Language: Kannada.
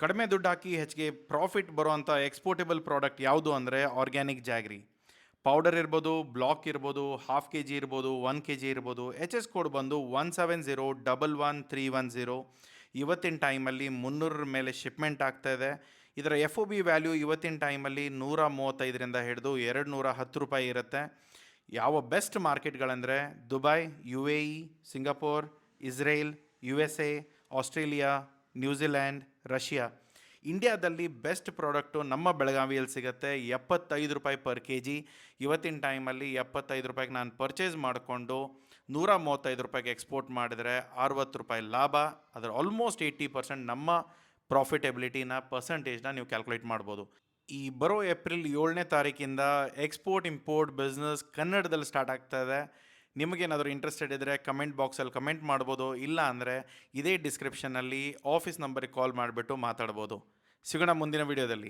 ಕಡಿಮೆ ದುಡ್ಡು ಹಾಕಿ ಹೆಚ್ಚಿಗೆ ಪ್ರಾಫಿಟ್ ಬರುವಂಥ ಎಕ್ಸ್ಪೋರ್ಟೇಬಲ್ ಪ್ರಾಡಕ್ಟ್ ಯಾವುದು ಅಂದರೆ ಆರ್ಗ್ಯಾನಿಕ್ ಜಾಗ್ರಿ. ಪೌಡರ್ ಇರ್ಬೋದು, ಬ್ಲಾಕ್ ಇರ್ಬೋದು, ಹಾಫ್ ಕೆ ಜಿ ಇರ್ಬೋದು, 1 kg ಇರ್ಬೋದು. ಎಚ್ ಎಸ್ ಕೋಡ್ ಬಂದು 17011310. ಇವತ್ತಿನ ಟೈಮಲ್ಲಿ 300 ಮೇಲೆ ಶಿಪ್ಮೆಂಟ್ ಆಗ್ತಾ ಇದೆ. ಇದರ ಎಫ್ ಒ ಬಿ ವ್ಯಾಲ್ಯೂ ಇವತ್ತಿನ ಟೈಮಲ್ಲಿ 135ರಿಂದ ಹಿಡಿದು 210 ರೂಪಾಯಿ ಇರುತ್ತೆ. ಯಾವ ಬೆಸ್ಟ್ ಮಾರ್ಕೆಟ್ಗಳಂದರೆ Dubai, U A E, Singapore, Israel, U S A, Australia, New Zealand, Russia. ಇಂಡಿಯಾದಲ್ಲಿ ಬೆಸ್ಟ್ ಪ್ರಾಡಕ್ಟು ನಮ್ಮ ಬೆಳಗಾವಿಯಲ್ಲಿ ಸಿಗುತ್ತೆ. 75 ರೂಪಾಯಿ ಪರ್ ಕೆ ಜಿ. ಇವತ್ತಿನ ಟೈಮಲ್ಲಿ 75 ರೂಪಾಯಿಗೆ ನಾನು ಪರ್ಚೇಸ್ ಮಾಡಿಕೊಂಡು 135 ರೂಪಾಯಿಗೆ ಎಕ್ಸ್ಪೋರ್ಟ್ ಮಾಡಿದರೆ 60 ರೂಪಾಯಿ ಲಾಭ. ಅದರ ಆಲ್ಮೋಸ್ಟ್ 80% ನಮ್ಮ ಪ್ರಾಫಿಟೆಬಿಲಿಟಿನ ಪರ್ಸಂಟೇಜ್ನ ನೀವು ಕ್ಯಾಲ್ಕುಲೇಟ್ ಮಾಡ್ಬೋದು. ಈ ಬರೋ ಏಪ್ರಿಲ್ 7ನೇ ತಾರೀಕಿಂದ ಎಕ್ಸ್ಪೋರ್ಟ್ ಇಂಪೋರ್ಟ್ ಬಿಸ್ನೆಸ್ ಕನ್ನಡದಲ್ಲಿ ಸ್ಟಾರ್ಟ್ ಆಗ್ತಾ ಇದೆ. ನಿಮಗೇನಾದರೂ ಇಂಟ್ರೆಸ್ಟೆಡ್ ಇದ್ದರೆ ಕಮೆಂಟ್ ಬಾಕ್ಸಲ್ಲಿ ಕಮೆಂಟ್ ಮಾಡ್ಬೋದು. ಇಲ್ಲ ಅಂದರೆ ಇದೇ ಡಿಸ್ಕ್ರಿಪ್ಷನ್ನಲ್ಲಿ ಆಫೀಸ್ ನಂಬರಿಗೆ ಕಾಲ್ ಮಾಡಿಬಿಟ್ಟು ಮಾತಾಡ್ಬೋದು. ಸಿಗೋಣ ಮುಂದಿನ ವಿಡಿಯೋದಲ್ಲಿ.